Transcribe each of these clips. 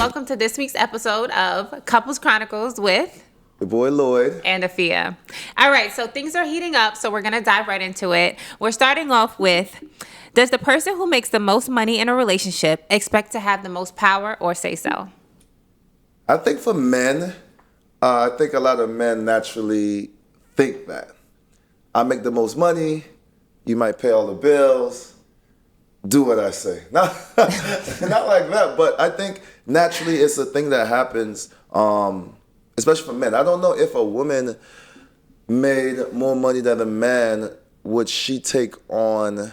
welcome to this week's episode of Couples Chronicles with your boy Lloyd and Afiya. All right, so things are heating up, so we're going to dive right into it. We're starting off with, does the person who makes the most money in a relationship expect to have the most power or say so? I think for men, I think a lot of men naturally think that. I make the most money, you might pay all the bills, do what I say. Not like that, but I think naturally it's a thing that happens, especially for men. I don't know if a woman made more money than a man, would she take on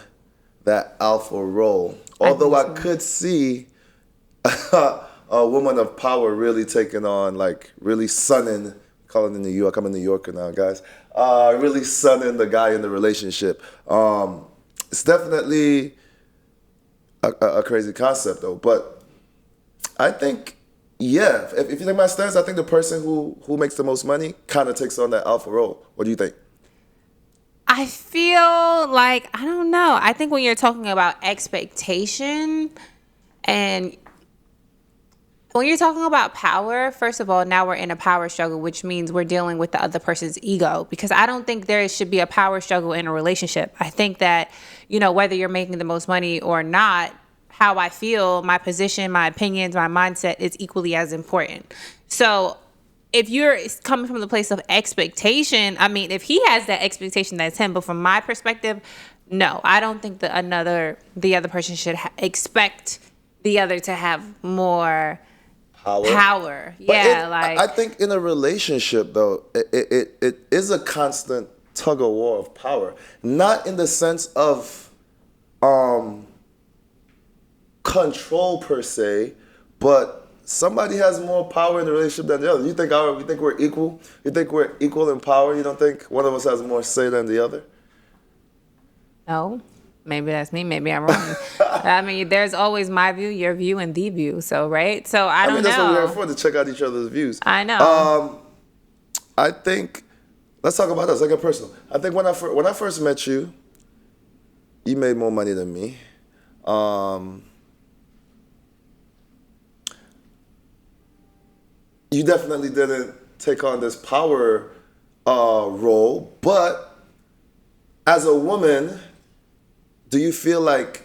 that alpha role? Although I could see a woman of power really taking on, like, really sunning, calling in New York, I'm a New Yorker now, guys, really sunning the guy in the relationship. It's definitely a crazy concept, though. But I think, yeah, if you take my stance, I think the person who makes the most money kind of takes on that alpha role. What do you think? I feel like, I don't know. I think when you're talking about expectation and when you're talking about power, first of all, now we're in a power struggle, which means we're dealing with the other person's ego, because I don't think there should be a power struggle in a relationship. I think that, you know, whether you're making the most money or not, how I feel, my position, my opinions, my mindset is equally as important. So if you're coming from the place of expectation, I mean, if he has that expectation, that's him. But from my perspective, no, I don't think that the other person should expect the other to have more power. Yeah, I think in a relationship, though, it is a constant tug of war of power. Not in the sense of control per se, but somebody has more power in the relationship than the other. You think we're equal? You think we're equal in power? You don't think one of us has more say than the other? No. Maybe that's me. Maybe I'm wrong. I mean, there's always my view, your view, and the view. So, right? So, I don't know. That's what we're here for, to check out each other's views. I know. I think, let's talk about this, like a personal. I think when I first met you, you made more money than me. You definitely didn't take on this power role, but as a woman, do you feel like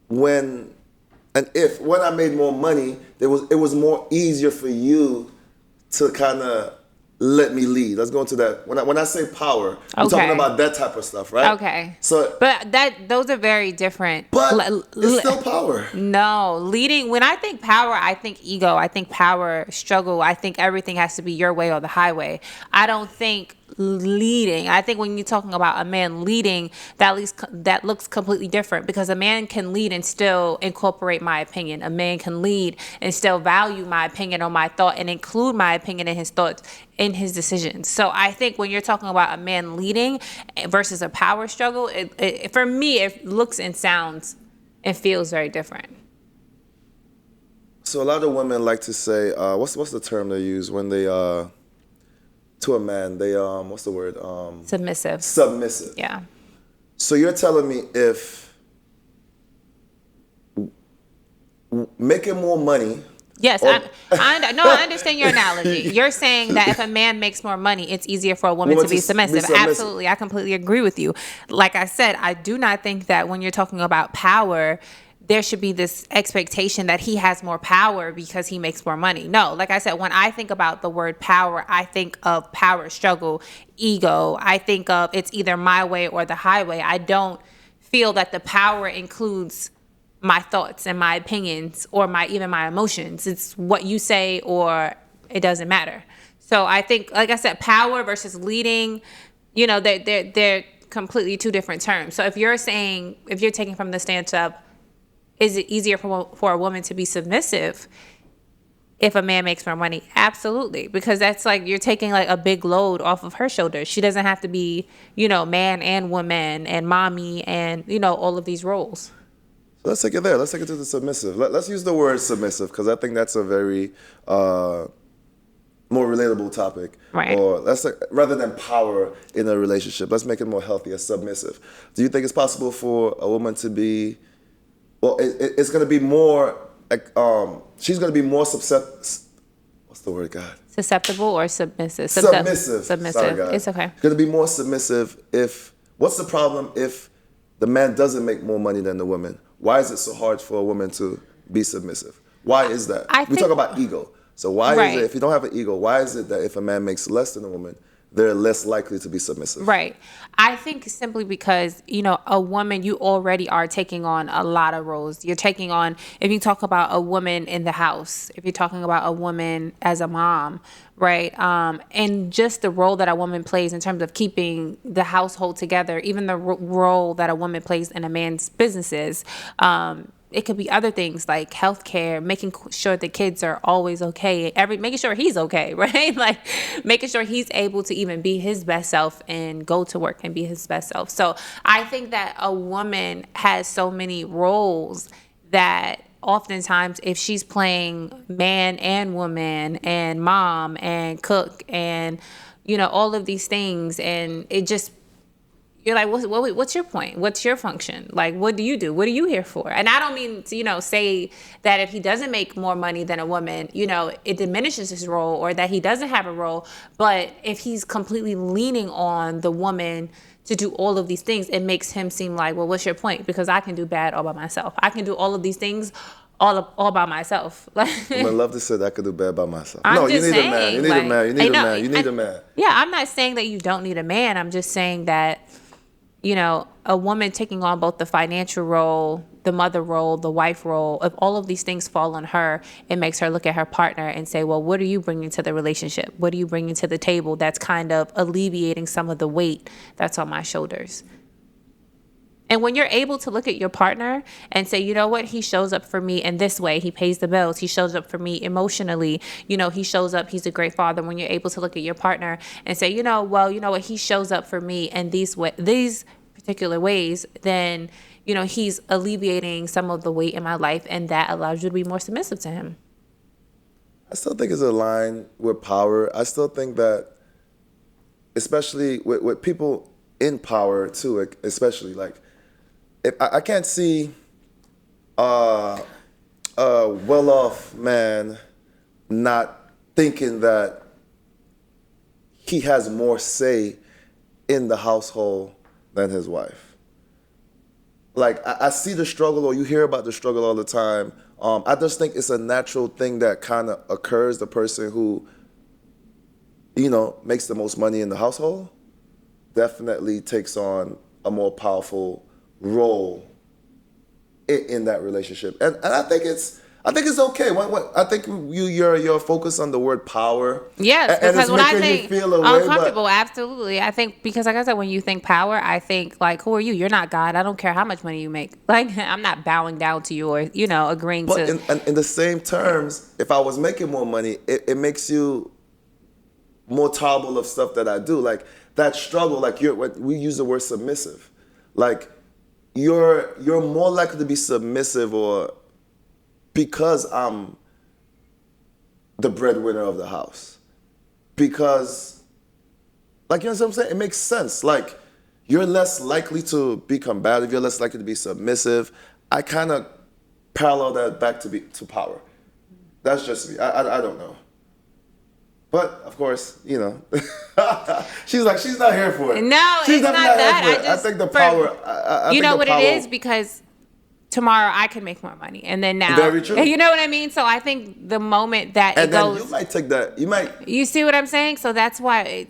when I made more money, it was more easier for you to kind of let me lead? Let's go into that. When I say power, I'm talking about that type of stuff, right? Okay. So, but those are very different. But it's still power. No, leading. When I think power, I think ego. I think power struggle. I think everything has to be your way or the highway. I don't think leading. I think when you're talking about a man leading, that looks completely different, because a man can lead and still incorporate my opinion. A man can lead and still value my opinion or my thought and include my opinion in his thoughts, in his decisions. So I think when you're talking about a man leading versus a power struggle, for me, it looks and sounds and feels very different. So a lot of women like to say, what's the term they use when they to a man, they what's the word? Submissive. Submissive. Yeah. So you're telling me if making more money. Yes, I understand your analogy. You're saying that if a man makes more money, it's easier for a woman to be submissive. Absolutely, I completely agree with you. Like I said, I do not think that when you're talking about power, there should be this expectation that he has more power because he makes more money. No, like I said, when I think about the word power, I think of power struggle, ego. I think of it's either my way or the highway. I don't feel that the power includes my thoughts and my opinions or even my emotions. It's what you say or it doesn't matter. So I think, like I said, power versus leading, you know, they're completely two different terms. So if you're taking from the stance of, is it easier for a woman to be submissive if a man makes more money? Absolutely. Because that's like you're taking like a big load off of her shoulders. She doesn't have to be, you know, man and woman and mommy and, you know, all of these roles. So let's take it there. Let's take it to the submissive. Let's use the word submissive, because I think that's a very more relatable topic. Right. Or rather than power in a relationship, let's make it more healthy as submissive. Do you think it's possible for a woman to be, well, it's going to be more she's going to be more what's the word, God? Susceptible or submissive? Submissive. Submissive. Sorry, It's okay. She's going to be more submissive what's the problem if the man doesn't make more money than the woman? Why is it so hard for a woman to be submissive? Why is that? We talk about ego. So why is it, if you don't have an ego, why is it that if a man makes less than a woman, they're less likely to be submissive? Right. I think simply because, a woman, you already are taking on a lot of roles. You're taking on, if you talk about a woman in the house, if you're talking about a woman as a mom, right? And just the role that a woman plays in terms of keeping the household together, even the role that a woman plays in a man's businesses, it could be other things like healthcare, making sure the kids are always okay, making sure he's okay, right? Like making sure he's able to even be his best self and go to work and be his best self. So I think that a woman has so many roles that oftentimes if she's playing man and woman and mom and cook and, all of these things, and it just, you're like, what's your point? What's your function? Like, what do you do? What are you here for? And I don't mean to, say that if he doesn't make more money than a woman, it diminishes his role or that he doesn't have a role. But if he's completely leaning on the woman to do all of these things, it makes him seem like, well, what's your point? Because I can do bad all by myself. I can do all of these things all by myself. I would love to say that I could do bad by myself. No, you need a man. You need a man. You need a man. You need a man. Yeah, I'm not saying that you don't need a man. I'm just saying that, a woman taking on both the financial role, the mother role, the wife role, if all of these things fall on her, it makes her look at her partner and say, well, what are you bringing to the relationship? What are you bringing to the table that's kind of alleviating some of the weight that's on my shoulders? And when you're able to look at your partner and say, you know what, he shows up for me in this way. He pays the bills. He shows up for me emotionally. He shows up. He's a great father. When you're able to look at your partner and say, what, he shows up for me in these particular ways, then, he's alleviating some of the weight in my life, and that allows you to be more submissive to him. I still think it's aligned with power. I still think that, especially with people in power too, especially like, if I can't see a well-off man not thinking that he has more say in the household than his wife. Like, I see the struggle, or you hear about the struggle all the time. I just think it's a natural thing that kind of occurs. The person who, makes the most money in the household definitely takes on a more powerful role in that relationship, and I think it's okay. I think you're focused on the word power. Yes, and because when I think uncomfortable, absolutely. I think because, like I said, when you think power, I think like, who are you? You're not God. I don't care how much money you make. Like, I'm not bowing down to you or agreeing to. But in the same terms, if I was making more money, it makes you more tolerable of stuff that I do. Like that struggle. Like we use the word submissive. Like you're more likely to be submissive or because I'm the breadwinner of the house. Because, like, you know what I'm saying? It makes sense. Like, you're less likely to be combative. You're less likely to be submissive. I kind of parallel that back to power. That's just me. I don't know. But, of course, she's not here for it. No, she's it's not that. I think the power. I you think know the what power, it is? Because tomorrow I can make more money, and then now, very true. You know what I mean? So I think the moment that and it then goes, you might take that. You see what I'm saying? So that's why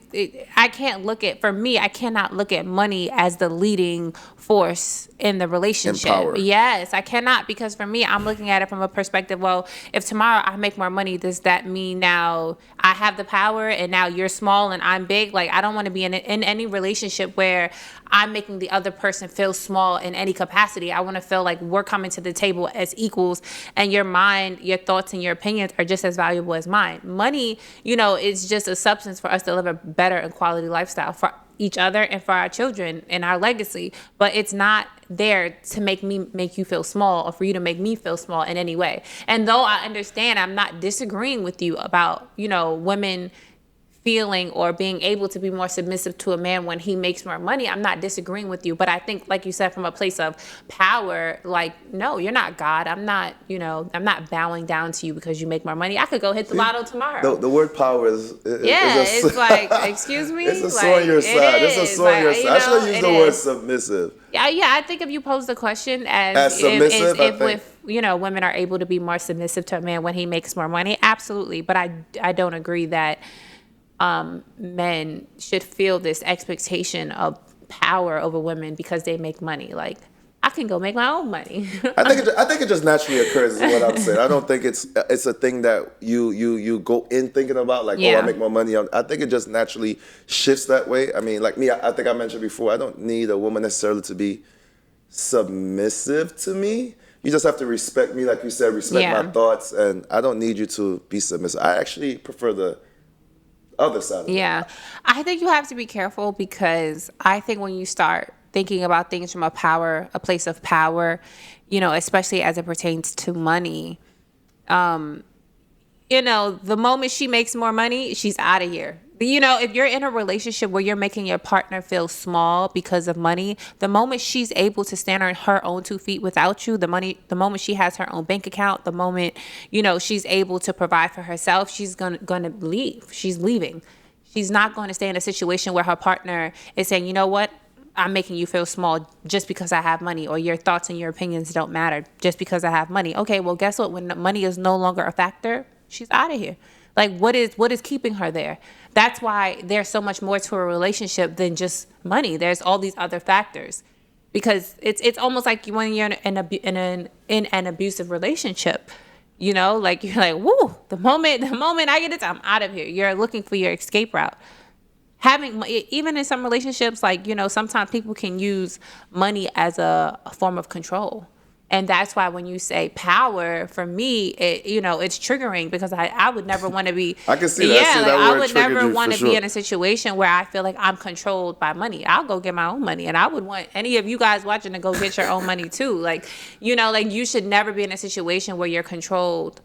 I can't look at. For me, I cannot look at money as the leading force in the relationship. Power. Yes, I cannot, because for me, I'm looking at it from a perspective. Well, if tomorrow I make more money, does that mean now I have the power and now you're small and I'm big? Like, I don't want to be in any relationship where I'm making the other person feel small in any capacity. I want to feel like we're coming to the table as equals, and your mind, your thoughts, and your opinions are just as valuable as mine. Money, is just a substance for us to live a better and quality lifestyle for each other and for our children and our legacy. But it's not there to make you feel small or for you to make me feel small in any way. And though I understand, I'm not disagreeing with you about, women feeling or being able to be more submissive to a man when he makes more money, I'm not disagreeing with you. But I think, like you said, from a place of power, like, no, you're not God. I'm not, I'm not bowing down to you because you make more money. I could go hit the lotto tomorrow. The word power is it's like, excuse me? It's a sword on your side. It's a sword on your side. I should have used the word submissive. Yeah, I think if you pose the question as submissive, if women are able to be more submissive to a man when he makes more money, absolutely. But I don't agree that men should feel this expectation of power over women because they make money. Like, I can go make my own money. I think it just naturally occurs is what I'm saying. I don't think it's a thing that you go in thinking about, like, I make more money. I think it just naturally shifts that way. I mean, like me, I think I mentioned before, I don't need a woman necessarily to be submissive to me. You just have to respect me, like you said, respect my thoughts, and I don't need you to be submissive. I actually prefer the other side of it. I think you have to be careful because I think when you start thinking about things from a place of power, especially as it pertains to money, the moment she makes more money, she's out of here. If you're in a relationship where you're making your partner feel small because of money, the moment she's able to stand on her own 2 feet without you, the moment she has her own bank account, the moment, she's able to provide for herself, she's gonna leave. She's leaving. She's not going to stay in a situation where her partner is saying, you know what? I'm making you feel small just because I have money, or your thoughts and your opinions don't matter just because I have money. Okay, well, guess what? When money is no longer a factor, she's out of here. Like, what is keeping her there? That's why there's so much more to a relationship than just money. There's all these other factors, because it's almost like when you're in an abusive relationship, like you're like, woo, the moment I get it, I'm out of here. You're looking for your escape route. Even in some relationships, like, sometimes people can use money as a form of control. And that's why when you say power, for me, it's triggering, because I would never want to be. I can see that. Yeah, I would never want to be in a situation where I feel like I'm controlled by money. I'll go get my own money, and I would want any of you guys watching to go get your own money too. Like, like you should never be in a situation where you're controlled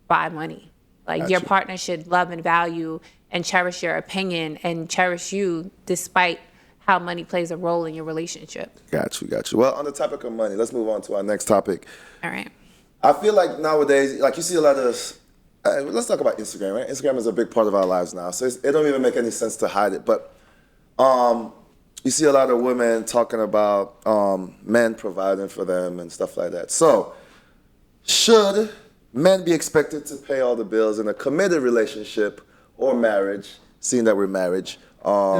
by money. Like, your partner should love and value and cherish your opinion and cherish you despite how money plays a role in your relationship. Got you. Well, on the topic of money, let's move on to our next topic. All right. I feel like nowadays, like, you see a lot of, let's talk about Instagram, right? Instagram is a big part of our lives now, so it don't even make any sense to hide it. But you see a lot of women talking about men providing for them and stuff like that. So, should men be expected to pay all the bills in a committed relationship or marriage, seeing that we're married? Seeing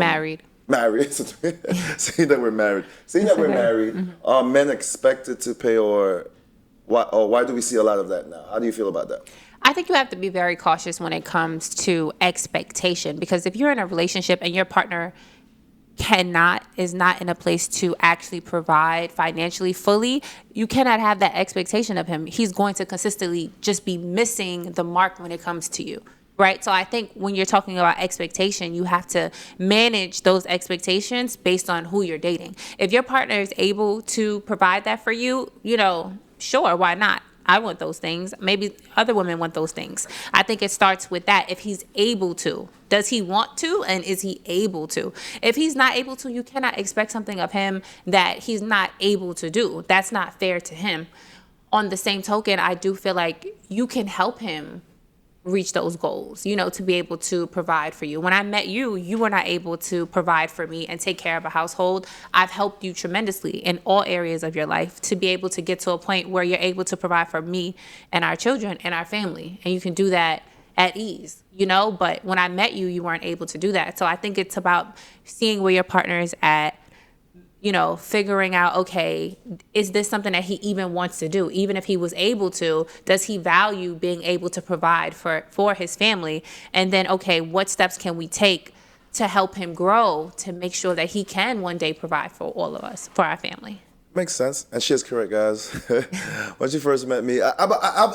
that we're married. Mm-hmm. Men expected to pay, or why do we see a lot of that now? How do you feel about that? I think you have to be very cautious when it comes to expectation, because if you're in a relationship and your partner is not in a place to actually provide financially fully, you cannot have that expectation of him. He's going to consistently just be missing the mark when it comes to you. Right. So I think when you're talking about expectation, you have to manage those expectations based on who you're dating. If your partner is able to provide that for you, sure, why not? I want those things. Maybe other women want those things. I think it starts with that. If he's able to, does he want to? And is he able to? If he's not able to, you cannot expect something of him that he's not able to do. That's not fair to him. On the same token, I do feel like you can help him reach those goals, to be able to provide for you. When I met you, you were not able to provide for me and take care of a household. I've helped you tremendously in all areas of your life to be able to get to a point where you're able to provide for me and our children and our family. And you can do that at ease, but when I met you, you weren't able to do that. So I think it's about seeing where your partner is at, figuring out, okay, is this something that he even wants to do? Even if he was able to, does he value being able to provide for his family? And then, okay, what steps can we take to help him grow, to make sure that he can one day provide for all of us, for our family? Makes sense. And she is correct, guys. When she first met me, I've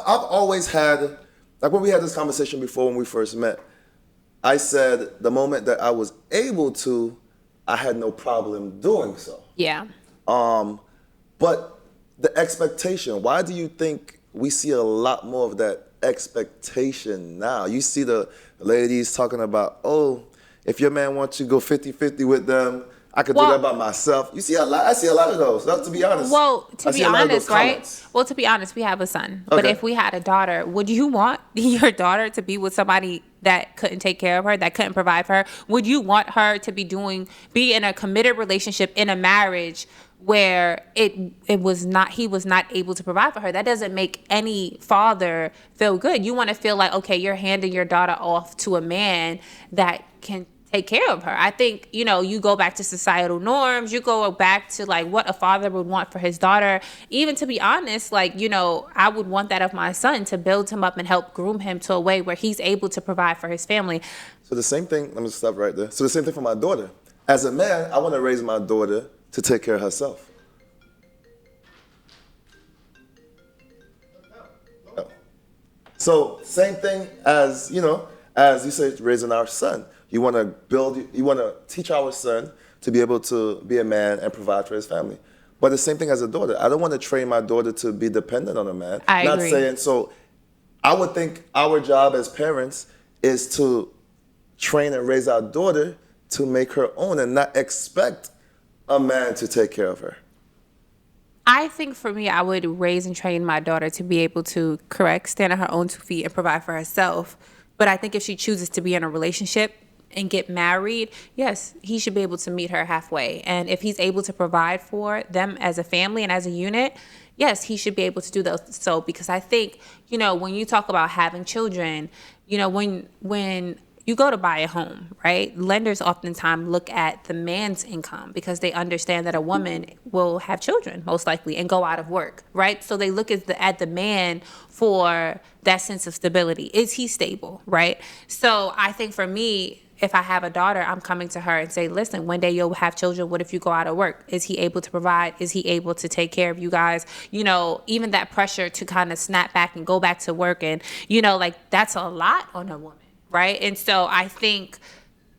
always had, like, when we had this conversation before when we first met, I said the moment that I was able to, I had no problem doing so. Yeah. But the expectation, why do you think we see a lot more of that expectation now. You see the ladies talking about, oh, if your man wants you to go 50-50 with them, I could do that by myself. You see a lot. I see a lot of those. That's to be honest. Well, to be honest, right? Well, to be honest, we have a son. Okay. But if we had a daughter, would you want your daughter to be with somebody that couldn't take care of her, that couldn't provide for her? Would you want her to be in a committed relationship, in a marriage where he was not able to provide for her? That doesn't make any father feel good. You want to feel like, okay, you're handing your daughter off to a man that can take care of her. I think, you go back to societal norms, you go back to like what a father would want for his daughter. Even to be honest, like, I would want that of my son, to build him up and help groom him to a way where he's able to provide for his family. So the same thing, let me stop right there. So the same thing for my daughter. As a man, I want to raise my daughter to take care of herself. So same thing as you said, raising our son. You want to teach our son to be able to be a man and provide for his family. But the same thing as a daughter. I don't want to train my daughter to be dependent on a man. I agree. So I would think our job as parents is to train and raise our daughter to make her own and not expect a man to take care of her. I think for me, I would raise and train my daughter to be able to stand on her own 2 feet and provide for herself. But I think if she chooses to be in a relationship and get married, yes, he should be able to meet her halfway. And if he's able to provide for them as a family and as a unit, yes, he should be able to do those. So, because I think, when you talk about having children, when you go to buy a home, right? Lenders oftentimes look at the man's income because they understand that a woman will have children most likely and go out of work, right? So they look at the man for that sense of stability. Is he stable, right? So I think for me, if I have a daughter, I'm coming to her and say, listen, one day you'll have children. What if you go out of work? Is he able to provide? Is he able to take care of you guys? Even that pressure to kind of snap back and go back to work. And, that's a lot on a woman, right? And so I think,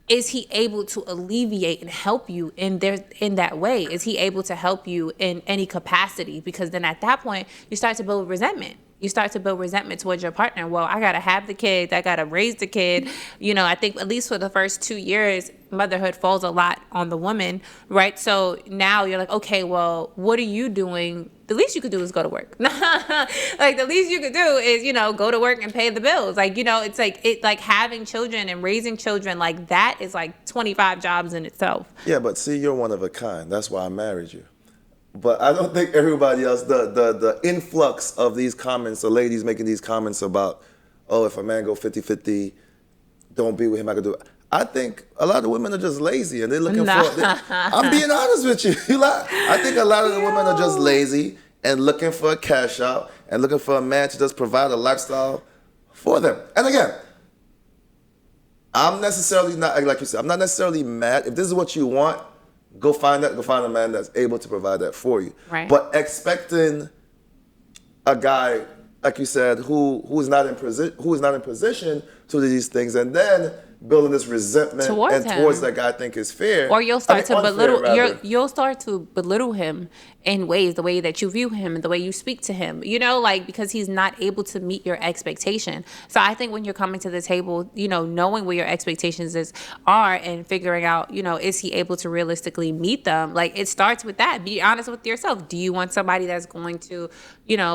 is he able to alleviate and help you in that way? Is he able to help you in any capacity? Because then at that point, you start to build resentment. You start to build resentment towards your partner. Well, I got to have the kids. I got to raise the kid. I think at least for the first 2 years, motherhood falls a lot on the woman, right? So now you're like, okay, well, what are you doing? The least you could do is go to work. Like the least you could do is, go to work and pay the bills. Like, it's like having children and raising children, like that is like 25 jobs in itself. Yeah, but see, you're one of a kind. That's why I married you. But I don't think everybody else, the influx of these comments, the ladies making these comments about, oh, if a man go 50-50, don't be with him, I could do it. I think a lot of women are just lazy and they're looking I'm being honest with you. I think a lot of the women are just lazy and looking for a cash out and looking for a man to just provide a lifestyle for them. And again, I'm necessarily not, like you said, I'm not necessarily mad. If this is what you want, go find a man that's able to provide that for you. Right. But expecting a guy, like you said, who is not in position to do these things, and then building this resentment towards that guy I think is fair. Or you'll start to belittle him in ways, the way that you view him and the way you speak to him, because he's not able to meet your expectation. So I think when you're coming to the table, knowing what your expectations are and figuring out, is he able to realistically meet them? Like it starts with that. Be honest with yourself. Do you want somebody that's going to,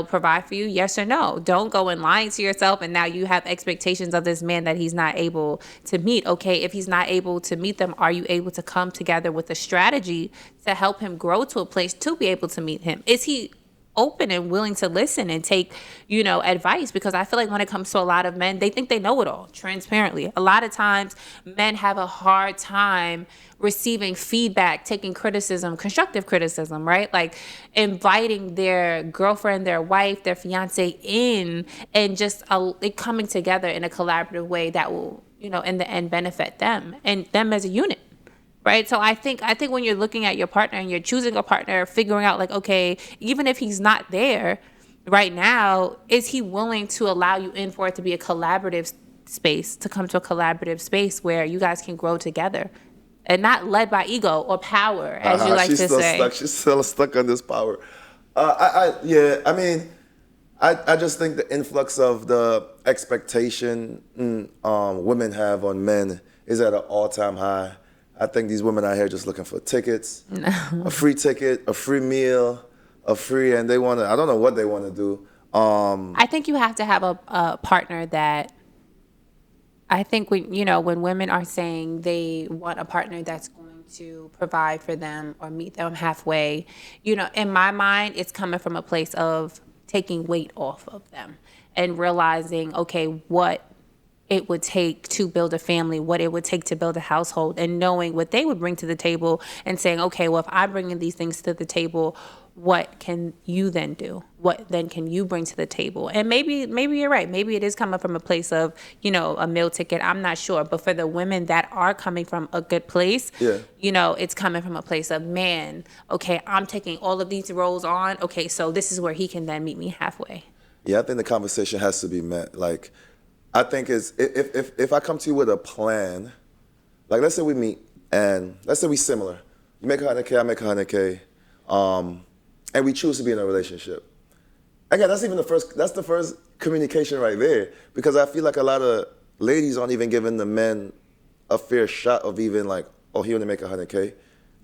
provide for you? Yes or no? Don't go in lying to yourself and now you have expectations of this man that he's not able to meet. Okay, if he's not able to meet them, are you able to come together with a strategy to help him grow to a place to be able to meet him? Is he open and willing to listen and take, advice? Because I feel like when it comes to a lot of men, they think they know it all, transparently. A lot of times men have a hard time receiving feedback, taking criticism, constructive criticism, right? Like inviting their girlfriend, their wife, their fiance in and just coming together in a collaborative way that will, in the end benefit them and them as a unit. Right. So I think when you're looking at your partner and you're choosing a partner, figuring out like, okay, even if he's not there right now, is he willing to allow you in for it to be a collaborative space, to come to a collaborative space where you guys can grow together and not led by ego or power, as you like to say. She's still stuck on this power. I I just think the influx of the expectation women have on men is at an all-time high. I think these women out here just looking for tickets, a free ticket, a free meal, and they want to, I don't know what they want to do. I think you have to have a partner that, I think when women are saying they want a partner that's going to provide for them or meet them halfway, in my mind, it's coming from a place of taking weight off of them and realizing, okay, what it would take to build a family, what it would take to build a household, and knowing what they would bring to the table and saying, okay, well, if I'm bringing these things to the table, what can you then do? What then can you bring to the table? And maybe you're right. Maybe it is coming from a place of, a meal ticket. I'm not sure. But for the women that are coming from a good place, it's coming from a place of, man, okay, I'm taking all of these roles on. Okay, so this is where he can then meet me halfway. Yeah, I think the conversation has to be met. Like, I think is if I come to you with a plan, like let's say we meet and let's say we similar. You make 100K, I make 100K, and we choose to be in a relationship. Again, that's the first communication right there, because I feel like a lot of ladies aren't even giving the men a fair shot of even like, oh, he only make 100K.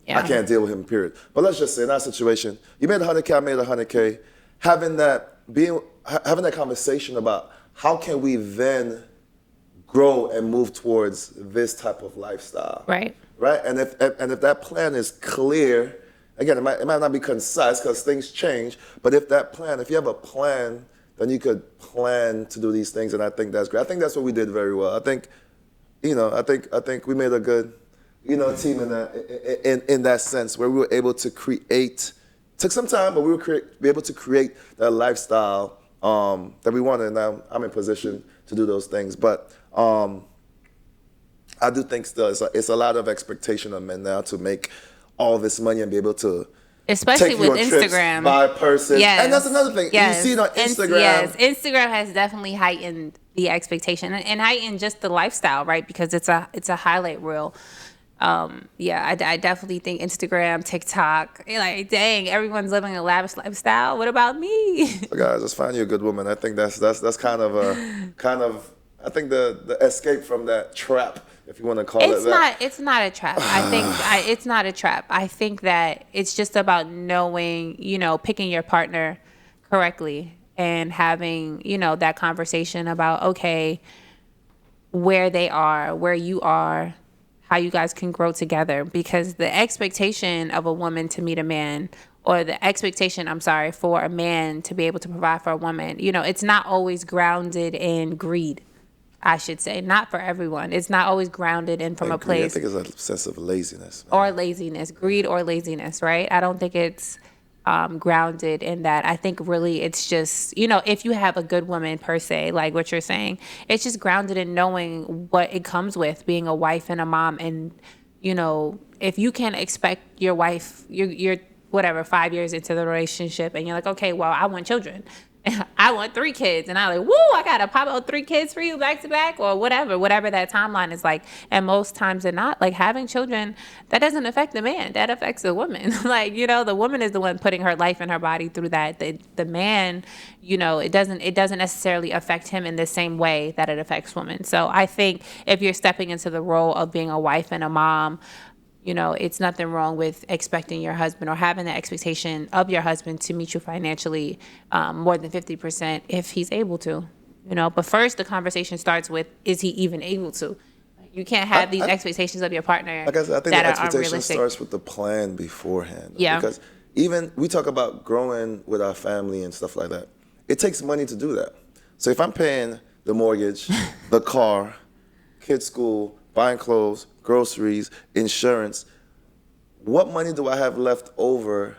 Yeah. I can't deal with him, period. But let's just say in that situation, you made 100K, I made 100K, having that conversation about how can we then grow and move towards this type of lifestyle? Right. And if that plan is clear, again, it might not be concise because things change, but if you have a plan, then you could plan to do these things, and I think that's great. I think that's what we did very well. I think we made a good, team in that sense, where we were able to create. Took some time, but we were able to create that lifestyle that we wanted, and now I'm in position to do those things. But I do think still it's a lot of expectation on men now to make all this money and be able to, especially take with you on trips, Instagram, buy a person. Yes. And that's another thing. Yes. You see it on Instagram. Yes, Instagram has definitely heightened the expectation and heightened just the lifestyle, right? Because it's a highlight reel. I definitely think Instagram, TikTok, like, dang, everyone's living a lavish lifestyle. What about me? So guys, just find you a good woman. I think that's kind of I think the escape from that trap, if you want to call it that. It's not a trap. I think it's not a trap. I think that it's just about knowing, picking your partner correctly and having, that conversation about, okay, where they are, where you are, how you guys can grow together. Because the expectation of a woman to meet a man, or the expectation, for a man to be able to provide for a woman, it's not always grounded in greed, I should say. Not for everyone. It's not always grounded in from a place. I think it's a sense of laziness. Man. Or laziness, greed or laziness, right? I don't think it's grounded in that. I think really it's just, if you have a good woman per se, like what you're saying, it's just grounded in knowing what it comes with being a wife and a mom. And, if you can't expect your wife, you're whatever, 5 years into the relationship and you're like, okay, well, I want children. I want 3 kids. And I'm like, woo, I got to pop out 3 kids for you back to back, or whatever that timeline is like. And most times than not, like, having children, that doesn't affect the man. That affects the woman. Like, the woman is the one putting her life and her body through that. The man, it doesn't necessarily affect him in the same way that it affects women. So I think if you're stepping into the role of being a wife and a mom, it's nothing wrong with expecting your husband or having the expectation of your husband to meet you financially more than 50% if he's able to. But first the conversation starts with, is he even able to? You can't have these expectations of your partner. Like I said, I think the expectation starts with the plan beforehand. Yeah. Because even we talk about growing with our family and stuff like that. It takes money to do that. So if I'm paying the mortgage, the car, kids' school, buying clothes, groceries, insurance, what money do I have left over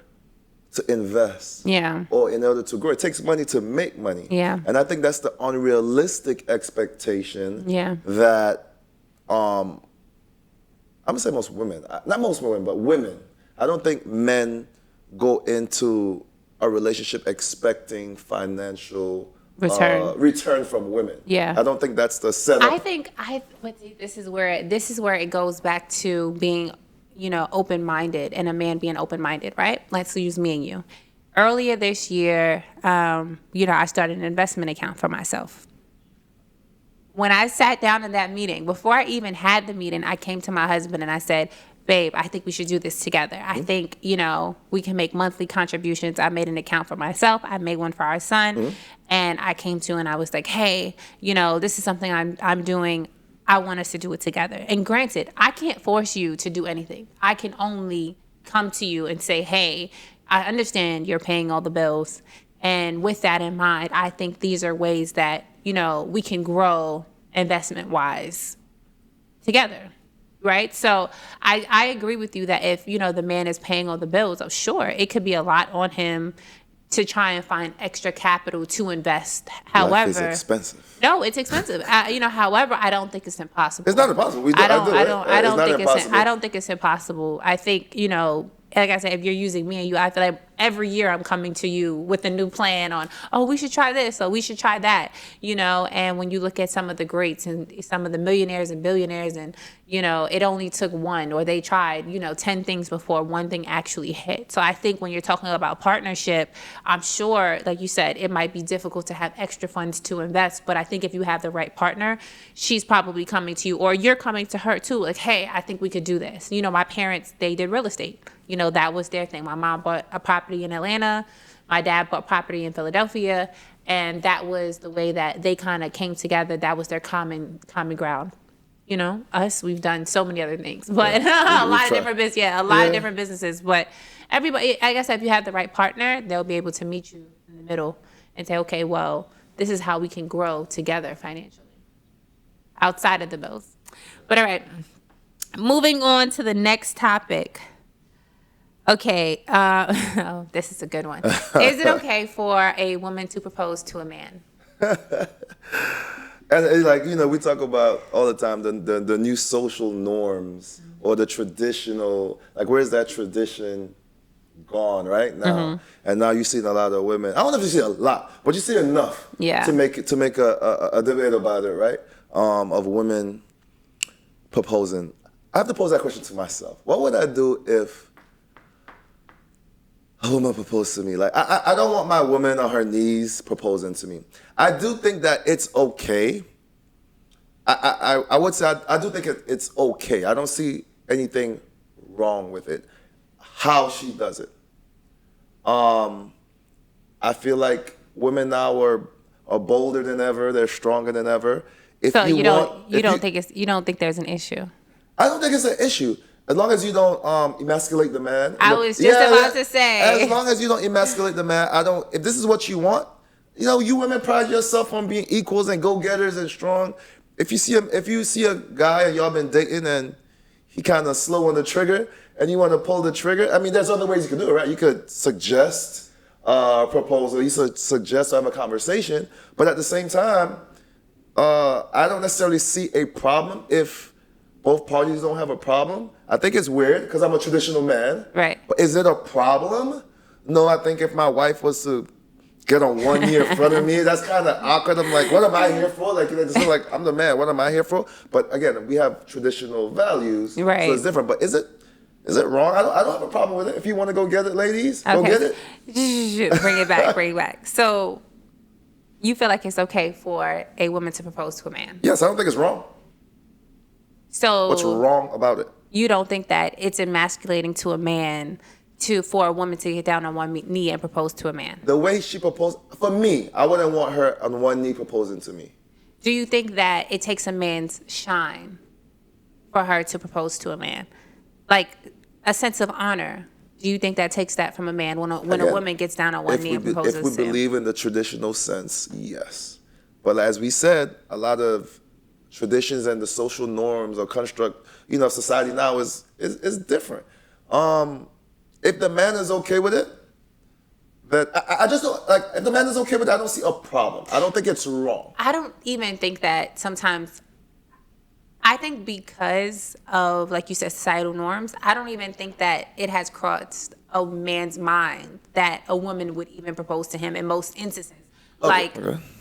to invest? Yeah. Or in order to grow? It takes money to make money. Yeah. And I think that's the unrealistic expectation that I'm gonna say most women, not most women, but women. I don't think men go into a relationship expecting financial return from women. Yeah. I don't think that's the setup. This is where it goes back to being, open-minded, and a man being open-minded, right? Let's use me and you. earlier this year, I started an investment account for myself. When I sat down in that meeting, before I even had the meeting, I came to my husband and I said, babe, I think we should do this together. I think, we can make monthly contributions. I made an account for myself. I made one for our son. And I came to and I was like, hey, this is something I'm doing. I want us to do it together. And granted, I can't force you to do anything. I can only come to you and say, hey, I understand you're paying all the bills. And with that in mind, I think these are ways that, we can grow investment-wise together, right? So I agree with you that if, the man is paying all the bills, sure, it could be a lot on him to try and find extra capital to invest. However, life is expensive. No, it's expensive. However, I don't think it's impossible. It's not impossible. I don't think it's impossible. I think, like I said, if you're using me and you, I feel like every year I'm coming to you with a new plan on, we should try this or we should try that, and when you look at some of the greats and some of the millionaires and billionaires and, it only took one or they tried, 10 things before one thing actually hit. So I think when you're talking about partnership, I'm sure, like you said, it might be difficult to have extra funds to invest. But I think if you have the right partner, she's probably coming to you or you're coming to her too. Like, hey, I think we could do this. My parents, they did real estate. That was their thing. My mom bought a property in Atlanta. My dad bought property in Philadelphia. And that was the way that they kind of came together. That was their common ground. Us, we've done so many other things, but a lot of different businesses. But everybody, I guess if you have the right partner, they'll be able to meet you in the middle and say, okay, well, this is how we can grow together financially outside of the bills. But all right, moving on to the next topic. Okay, this is a good one. Is it okay for a woman to propose to a man? And we talk about all the time the new social norms or the traditional, where's that tradition gone right now? And now you're seeing a lot of women. I don't know if you see a lot, but you see enough to make a debate about it, right? Of women proposing. I have to pose that question to myself. What would I do if a woman proposed to me? I don't want my woman on her knees proposing to me. I do think that it's okay. I would say I do think it's okay. I don't see anything wrong with it. How she does it. I feel like women now are bolder than ever. They're stronger than ever. You don't think there's an issue? I don't think it's an issue. As long as you don't emasculate the man. I was just about to say. As long as you don't emasculate the man, if this is what you want, you women pride yourself on being equals and go-getters and strong. If you see a guy and y'all been dating and he kind of slow on the trigger and you want to pull the trigger, there's other ways you can do it, right? You could suggest a proposal, you could suggest to have a conversation, but at the same time, I don't necessarily see a problem if both parties don't have a problem. I think it's weird because I'm a traditional man. Right. But is it a problem? No, I think if my wife was to get on one knee in front of me, that's kind of awkward. I'm like, what am I here for? I'm the man. What am I here for? But again, we have traditional values, right? So it's different. But is it wrong? I don't have a problem with it. If you want to go get it, ladies, go get it. Bring it back. So you feel like it's okay for a woman to propose to a man? Yes, I don't think it's wrong. So what's wrong about it? You don't think that it's emasculating to a man for a woman to get down on one knee and propose to a man? The way she proposed, for me, I wouldn't want her on one knee proposing to me. Do you think that it takes a man's shine for her to propose to a man? Like a sense of honor. Do you think that takes that from a man when a woman gets down on one knee and proposes to him? If we believe in the traditional sense, yes. But as we said, a lot of traditions and the social norms or construct, of society now is different. If the man is okay with it, that I just don't if the man is okay with it, I don't see a problem. I don't think it's wrong. I don't even think that sometimes. I think because of, like you said, societal norms, I don't even think that it has crossed a man's mind that a woman would even propose to him in most instances. Okay.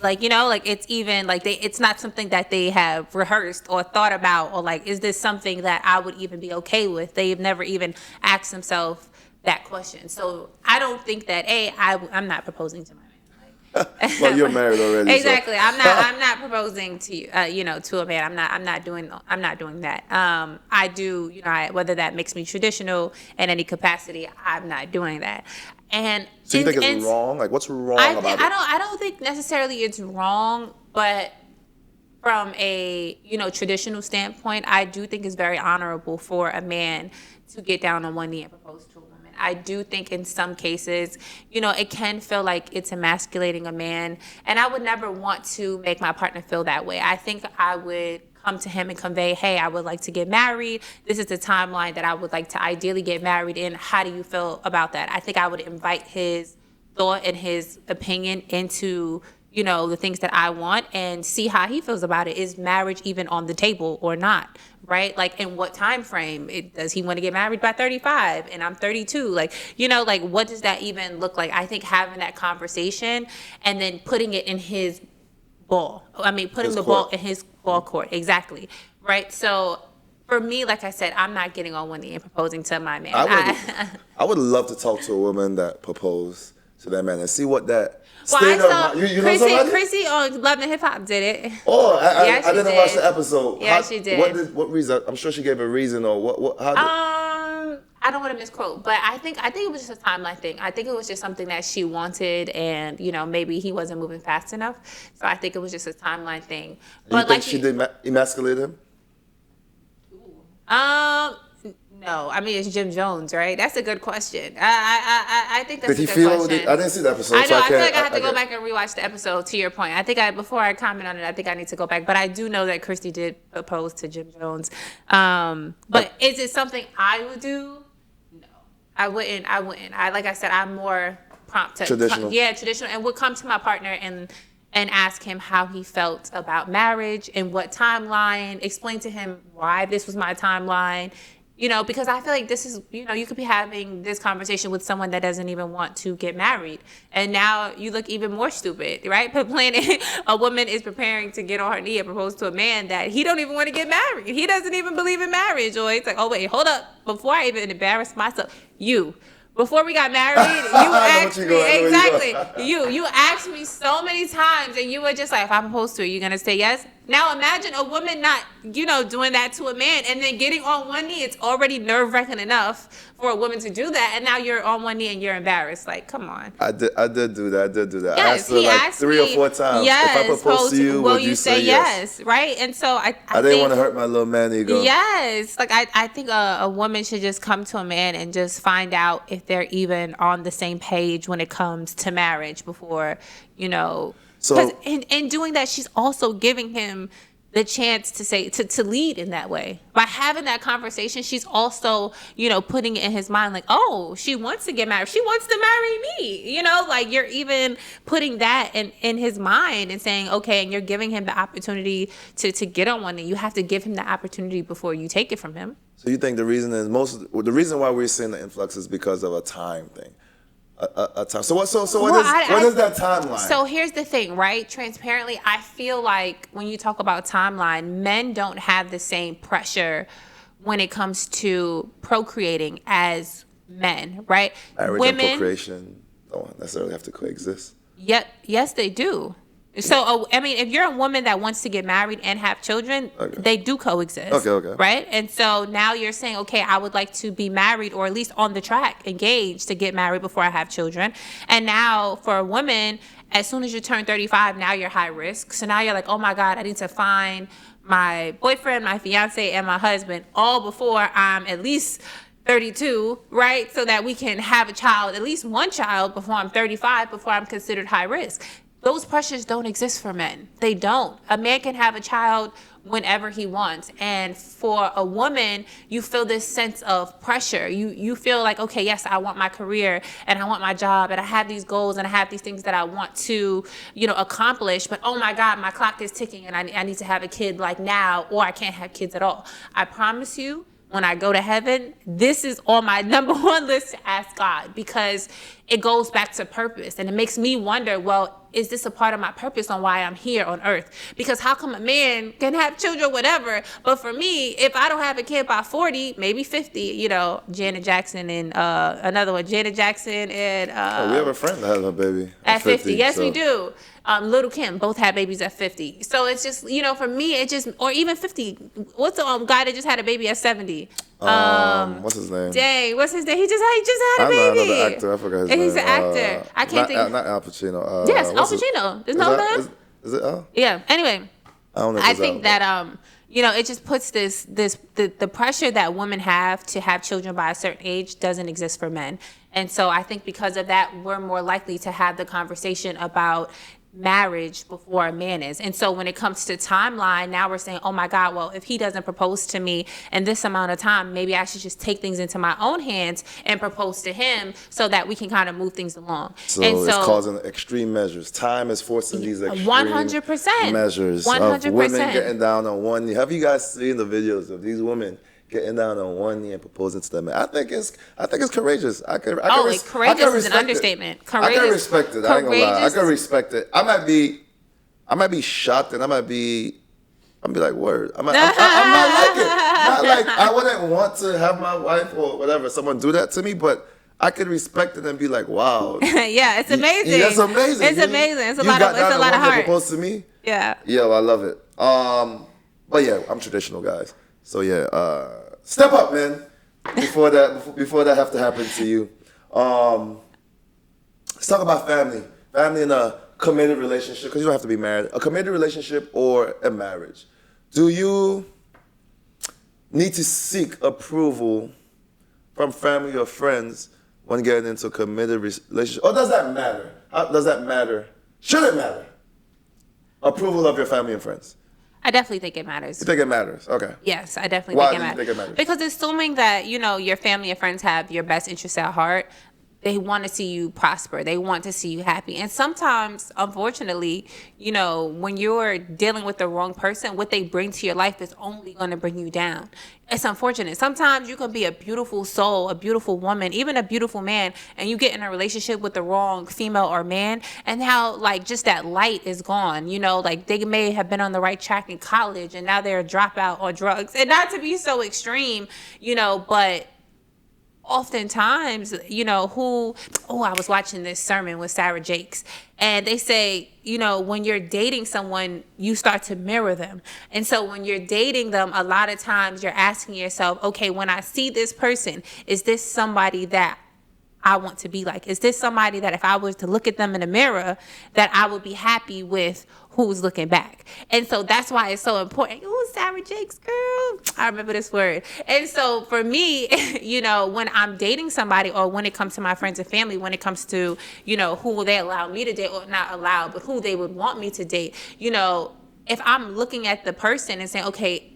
It's even it's not something that they have rehearsed or thought about, or is this something that I would even be okay with? They've never even asked themselves that question. So I don't think that I'm not proposing to my man. Well, you're married already. Exactly. So. I'm not proposing to you, to a man. I'm not doing that. I do, whether that makes me traditional in any capacity, I'm not doing that. And so you think it's wrong? Like, what's wrong about it? I don't think necessarily it's wrong, but from a, traditional standpoint, I do think it's very honorable for a man to get down on one knee and propose to a woman. I do think in some cases, it can feel like it's emasculating a man. And I would never want to make my partner feel that way. I think I would come to him and convey, hey, I would like to get married. This is the timeline that I would like to ideally get married in. How do you feel about that? I think I would invite his thought and his opinion into the things that I want and see how he feels about it. Is marriage even on the table or not, right? Like, in what time frame? Does he want to get married by 35 and I'm 32? Like, what does that even look like? I think having that conversation and then putting it in his ball. Putting the ball in his ball court. Exactly. Right? So for me, like I said, I'm not getting on one knee and proposing to my man. I would love to talk to a woman that proposed to that man and see what that... Well, I saw Chrissy on Love and Hip Hop did it. Oh, I didn't watch the episode. Yeah, she did. What reason? I'm sure she gave a reason or what. I don't want to misquote, but I think it was just a timeline thing. I think it was just something that she wanted, and maybe he wasn't moving fast enough. So I think it was just a timeline thing. But you think she did emasculate him? No, it's Jim Jones, right? That's a good question. I think that's a good question. Did he feel? I didn't see the episode. I know. I feel like I have to go back and rewatch the episode. To your point, I think before I comment on it, I think I need to go back. But I do know that Christy did propose to Jim Jones. But is it something I would do? No, I wouldn't. Like I said, I'm more prompt to traditional. Traditional, and would come to my partner and ask him how he felt about marriage and what timeline. Explain to him why this was my timeline. Because I feel like this is, you could be having this conversation with someone that doesn't even want to get married. And now you look even more stupid, right? A woman is preparing to get on her knee and propose to a man that he don't even want to get married. He doesn't even believe in marriage. Or it's like, oh, wait, hold up. Before I even embarrass myself, before we got married, you asked me, exactly. You asked me so many times, and you were just like, if I propose to her, you're going to say yes? Now imagine a woman not, doing that to a man and then getting on one knee. It's already nerve-wracking enough for a woman to do that, and now you're on one knee and you're embarrassed. Like, come on. I did do that. Yes, I asked her 3 or 4 times. Yes, if I propose to you, will you say yes? Right? And so I didn't want to hurt my little man ego. Yes. Like, I think a woman should just come to a man and just find out if they're even on the same page when it comes to marriage before, So in doing that, she's also giving him the chance to say to lead in that way. By having that conversation, she's also, putting it in his mind like, oh, she wants to get married. She wants to marry me. Like, you're even putting that in his mind and saying, okay, and you're giving him the opportunity to get on one knee. You have to give him the opportunity before you take it from him. So you think the reason why we're seeing the influx is because of a time thing? A time. So what is that timeline? So here's the thing, right? Transparently, I feel like when you talk about timeline, men don't have the same pressure when it comes to procreating as men, right? Marriage and procreation don't necessarily have to coexist. Yep. Yes, they do. So, if you're a woman that wants to get married and have children, they do coexist. Okay. Right? And so now you're saying, okay, I would like to be married or at least on the track, engaged to get married before I have children. And now for a woman, as soon as you turn 35, now you're high risk. So now you're like, oh my God, I need to find my boyfriend, my fiance, and my husband all before I'm at least 32, right? So that we can have a child, at least one child before I'm 35, before I'm considered high risk. Those pressures don't exist for men. They don't. A man can have a child whenever he wants. And for a woman, you feel this sense of pressure. You feel like, okay, yes, I want my career and I want my job and I have these goals and I have these things that I want to, accomplish. But oh my God, my clock is ticking and I need to have a kid like now, or I can't have kids at all. I promise you, when I go to heaven, this is on my number one list to ask God, because it goes back to purpose. And it makes me wonder, well, is this a part of my purpose on why I'm here on earth? Because how come a man can have children, whatever, but for me, if I don't have a kid by 40, maybe 50, you know, Janet Jackson and another one, Janet Jackson and we have a friend that has a baby at 50. Yes, so. we do. Little Kim both had babies at 50. So it's just, you know, for me, it just, or even 50. What's the guy that just had a baby at 70? What's his name? Dang, what's his name? He just had a baby. Another actor. I forgot his name. He's an actor. I can't think. Not Al Pacino. Yes, Al Pacino. There's no man. Is it Al? Yeah. Anyway, I don't know. I think that you know, it just puts the pressure that women have to have children by a certain age doesn't exist for men. And so I think because of that, we're more likely to have the conversation about marriage before a man is. And so when it comes to timeline, now we're saying, oh my God, well, if he doesn't propose to me in this amount of time, maybe I should just take things into my own hands and propose to him so that we can kind of move things along. So it's causing extreme measures. Time is forcing these extreme 100% measures 100%. of women getting down on one knee. Have you guys seen the videos of these women getting down on one knee and proposing to them? I think it's courageous. Courageous is an understatement. Courageous, I can respect it. I ain't gonna lie. I can respect it. I might be shocked, and I'm be like, word. I'm not like it. Not like I wouldn't want to have my wife or whatever someone do that to me, but I could respect it and be like, wow. Yeah, it's amazing. That's amazing. It's amazing. It's a lot of heart. Propose to me. Yeah. Yo, I love it. But yeah, I'm traditional, guys. So yeah, step up, man. Before that have to happen to you. Let's talk about family. Family in a committed relationship, because you don't have to be married. A committed relationship or a marriage. Do you need to seek approval from family or friends when getting into a committed relationship? Or does that matter? How does that matter? Should it matter? Approval of your family and friends. I definitely think it matters. You think it matters? Okay. Yes, I definitely Why think do you think it matters? Because assuming that, you know, your family and friends have your best interests at heart, they want to see you prosper. They want to see you happy. And sometimes, unfortunately, you know, when you're dealing with the wrong person, what they bring to your life is only going to bring you down. It's unfortunate. Sometimes you can be a beautiful soul, a beautiful woman, even a beautiful man, and you get in a relationship with the wrong female or man, and how, like, just that light is gone. You know, like, they may have been on the right track in college, and now they're a dropout on drugs. And not to be so extreme, you know, but oftentimes, you know, I was watching this sermon with Sarah Jakes, and they say, you know, when you're dating someone, you start to mirror them. And so when you're dating them, a lot of times you're asking yourself, okay, when I see this person, is this somebody that I want to be like? Is this somebody that if I was to look at them in a mirror, that I would be happy with who's looking back? And so that's why it's so important. Ooh, Sarah Jakes, girl. I remember this word. And so for me, you know, when I'm dating somebody, or when it comes to my friends and family, when it comes to, you know, who will they allow me to date, or not allow, but who they would want me to date, you know, if I'm looking at the person and saying, okay,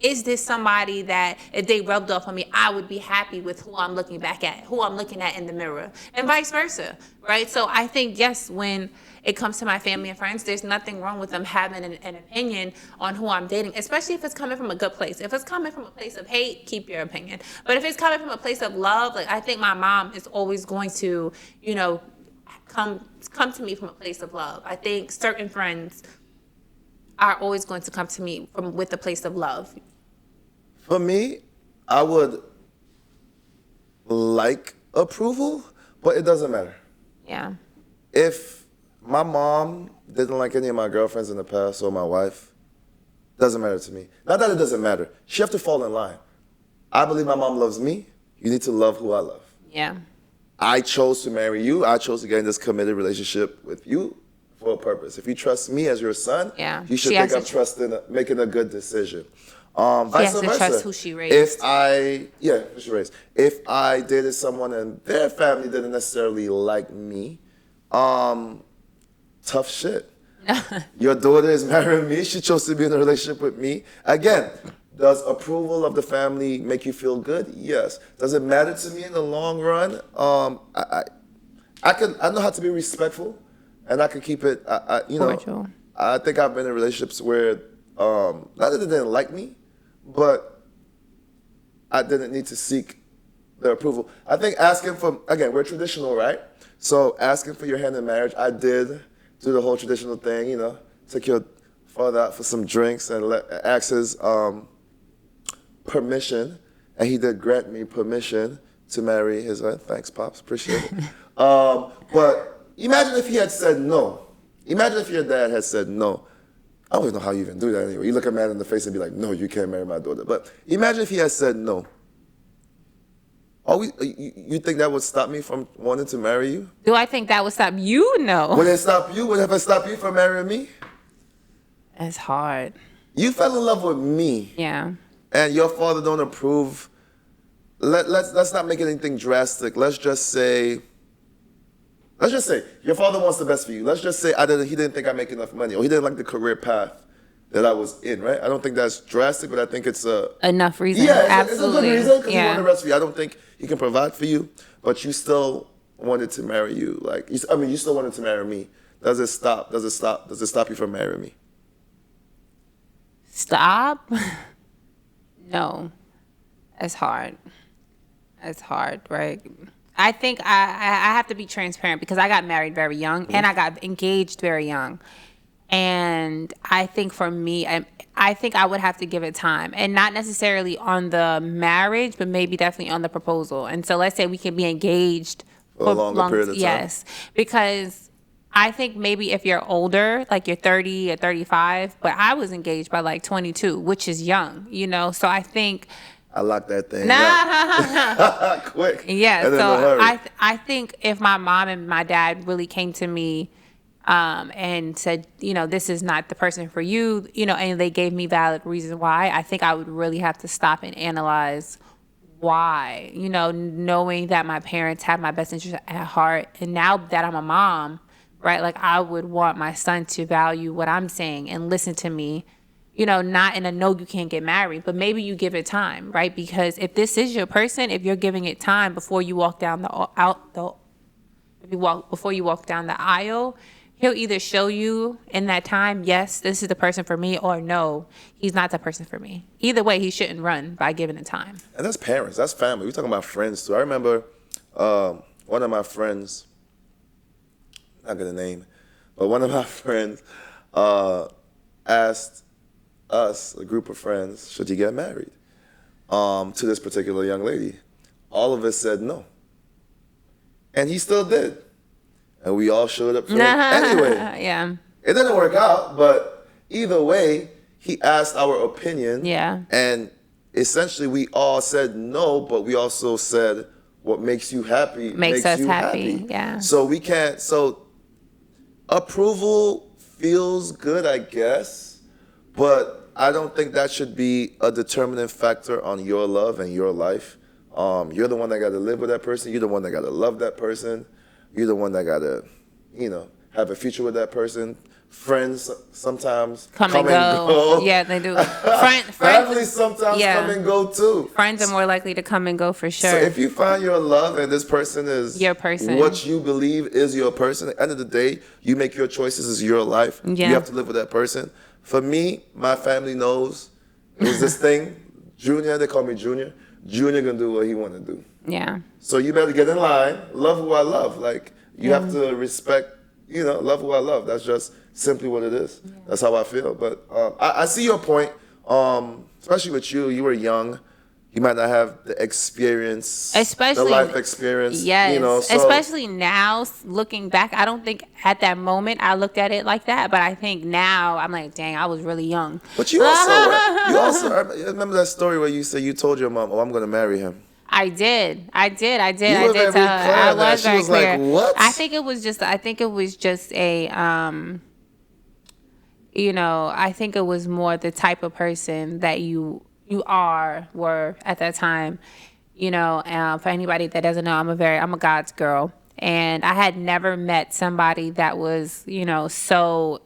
is this somebody that if they rubbed off on me, I would be happy with who I'm looking back at, who I'm looking at in the mirror, and vice versa, right? So I think, yes, when it comes to my family and friends, there's nothing wrong with them having an opinion on who I'm dating, especially if it's coming from a good place. If it's coming from a place of hate, keep your opinion. But if it's coming from a place of love, like, I think my mom is always going to, you know, come to me from a place of love. I think certain friends are always going to come to me with a place of love. For me, I would like approval, but it doesn't matter. Yeah. If my mom didn't like any of my girlfriends in the past, or my wife, doesn't matter to me. Not that it doesn't matter. She have to fall in line. I believe my mom loves me. You need to love who I love. Yeah. I chose to marry you. I chose to get in this committed relationship with you for a purpose. If you trust me as your son, you should think I'm trusting, making a good decision. Vice versa. She has to trust who she raised. Who she raised. If I dated someone and their family didn't necessarily like me, tough shit. Your daughter is marrying me. She chose to be in a relationship with me. Again, does approval of the family make you feel good? Yes. Does it matter to me in the long run? I know how to be respectful, and I can keep it. Cordial. I think I've been in relationships where not that they didn't like me, but I didn't need to seek their approval. I think asking for, again, we're traditional, right? So asking for your hand in marriage, I did do the whole traditional thing, you know, take your father out for some drinks and ask his permission, and he did grant me permission to marry his wife. Thanks, Pops, appreciate it. But imagine if he had said no. Imagine if your dad had said no. I don't even know how you even do that anyway. You look a man in the face and be like, no, you can't marry my daughter. But imagine if he had said no. You think that would stop me from wanting to marry you? Do I think that would stop you? No. Would it stop you? Would it stop you from marrying me? It's hard. You fell in love with me. Yeah. And your father don't approve. Let's not make anything drastic. Let's just say your father wants the best for you. Let's just say he didn't think I make enough money, or he didn't like the career path that I was in, right? I don't think that's drastic, but I think it's enough reason. Yeah, absolutely. It's a good reason because he wanted the rest for you. I don't think he can provide for you, but you still wanted to marry you. You still wanted to marry me. Does it stop you from marrying me? Stop? No. It's hard. It's hard, right? I think I have to be transparent because I got married very young and I got engaged very young. And I think for me, I think I would have to give it time, and not necessarily on the marriage, but maybe definitely on the proposal. And so let's say we can be engaged for a longer period of time. Yes, because I think maybe if you're older, like you're 30 or 35, but I was engaged by like 22, which is young, you know? So I think... I locked that thing up. Quick. Yeah, so I think if my mom and my dad really came to me and said, you know, this is not the person for you, you know, and they gave me valid reasons why, I think I would really have to stop and analyze why, you know, knowing that my parents have my best interest at heart. And now that I'm a mom, right, like I would want my son to value what I'm saying and listen to me, you know, not in a no, you can't get married, but maybe you give it time, right? Because if this is your person, if you're giving it time before you walk down before you walk down the aisle, he'll either show you in that time, yes, this is the person for me, or no, he's not the person for me. Either way, he shouldn't run by giving it time. And that's parents, that's family. We're talking about friends too. I remember one of my friends, not gonna name, but one of my friends asked us, a group of friends, should you get married to this particular young lady? All of us said no. And he still did. And we all showed up for him anyway. Yeah. It didn't work out, but either way, he asked our opinion. Yeah. And essentially we all said no, but we also said what makes you happy makes us happy. Yeah. So approval feels good, I guess. But I don't think that should be a determining factor on your love and your life. You're the one that got to live with that person. You're the one that got to love that person. You're the one that got to, you know, have a future with that person. Friends sometimes come and go. Yeah, they do. Family sometimes come and go too. Friends are more likely to come and go for sure. So if you find your love and this person is your person, what you believe is your person, at the end of the day, you make your choices, it's your life. Yeah. You have to live with that person. For me, my family knows it was this thing. Junior, they call me Junior. Junior gonna do what he wanna do. Yeah. So you better get in line. Love who I love. Like you have to respect. You know, love who I love. That's just simply what it is. Yeah. That's how I feel. But I see your point. Especially with you, you were young. You might not have the experience, the life experience. Yes. You know, so. Especially now, looking back, I don't think at that moment I looked at it like that. But I think now I'm like, dang, I was really young. But you also, I remember that story where you said you told your mom, "Oh, I'm going to marry him." I did. I did I tell her. I was very clear. Like, what? I think it was just a, you know, I think it was more the type of person that you were at that time. You know, for anybody that doesn't know, I'm a God's girl. And I had never met somebody that was, you know, so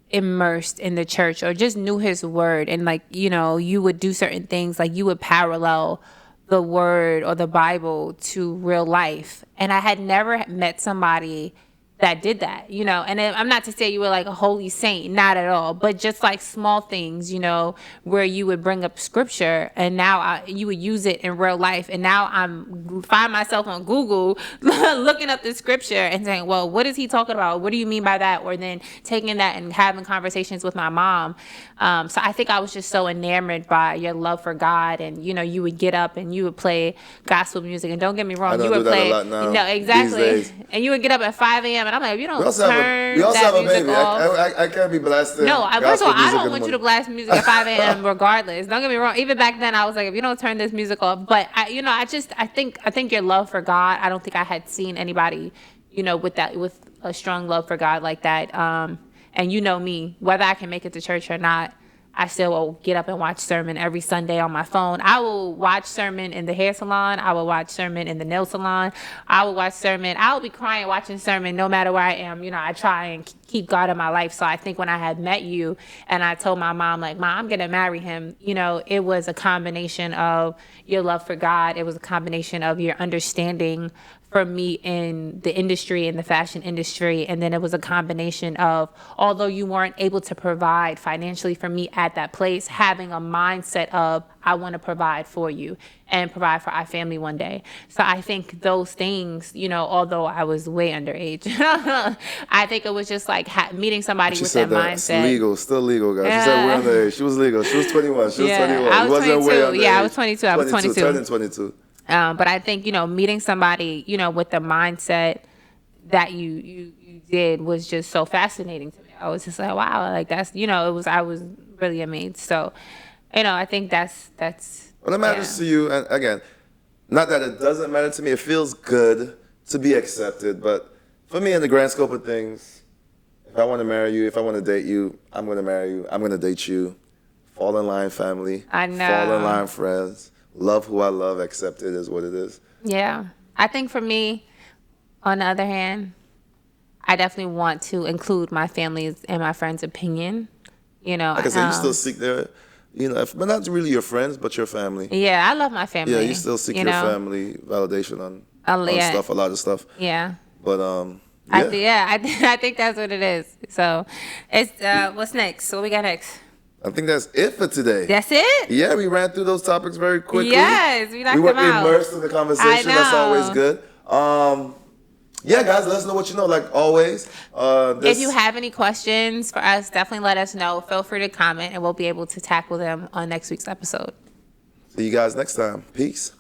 immersed in the church or just knew his word. And like, you know, you would do certain things, like you would parallel the word or the Bible to real life. And I had never met somebody that did that, you know. And I'm not to say you were like a holy saint, not at all, but just like small things, you know, where you would bring up scripture and now you would use it in real life. And now I'm find myself on Google looking up the scripture and saying, well, what is he talking about? What do you mean by that? Or then taking that and having conversations with my mom. So I think I was just so enamored by your love for God. And, you know, you would get up and you would play gospel music. And don't get me wrong, you would play, no, exactly. And you would get up at 5 a.m. And I'm like, if you don't turn that music off. I can't be blasting. No, first of all, I don't want you to blast music at 5 a.m. regardless. Don't get me wrong. Even back then, I was like, if you don't turn this music off. But I think your love for God. I don't think I had seen anybody, you know, with a strong love for God like that. And you know me, whether I can make it to church or not, I still will get up and watch sermon every Sunday on my phone. I will watch sermon in the hair salon. I will watch sermon in the nail salon. I will watch sermon. I will be crying watching sermon no matter where I am. You know, I try and keep God in my life. So I think when I had met you and I told my mom, like, Mom, I'm going to marry him, you know, it was a combination of your love for God. It was a combination of your understanding for me in the industry, in the fashion industry. And then it was a combination of, although you weren't able to provide financially for me at that place, having a mindset of, I want to provide for you and provide for our family one day. So I think those things, you know, although I was way underage, I think it was just like meeting somebody with that mindset. Legal, still legal, guys. She said we're underage. She was legal. She was 21. She was 21. I was 22. Yeah, I was 22. I was 22. Turning 22. But I think, you know, meeting somebody, you know, with the mindset that you did was just so fascinating to me. I was just like, wow, like that's, you know, I was really amazed. So, you know, I think that's. Well, it matters to you, and again, not that it doesn't matter to me. It feels good to be accepted, but for me, in the grand scope of things, if I want to marry you, if I want to date you, I'm going to marry you. I'm going to date you. Fall in line, family. I know. Fall in line, friends. Love who I love, accept it is what it is. Yeah. I think for me, on the other hand, I definitely want to include my family's and my friends' opinion. You know, like I said, you still seek their, you know, but not really your friends, but your family. Yeah, I love my family. Yeah, you still seek your family validation on stuff, a lot of stuff. Yeah. But I think that's what it is. So, it's what's next? What we got next? I think that's it for today. That's it? Yeah, we ran through those topics very quickly. Yes, we knocked them out. We were immersed in the conversation. That's always good. Yeah, guys, let us know what you know, like always. If you have any questions for us, definitely let us know. Feel free to comment, and we'll be able to tackle them on next week's episode. See you guys next time. Peace.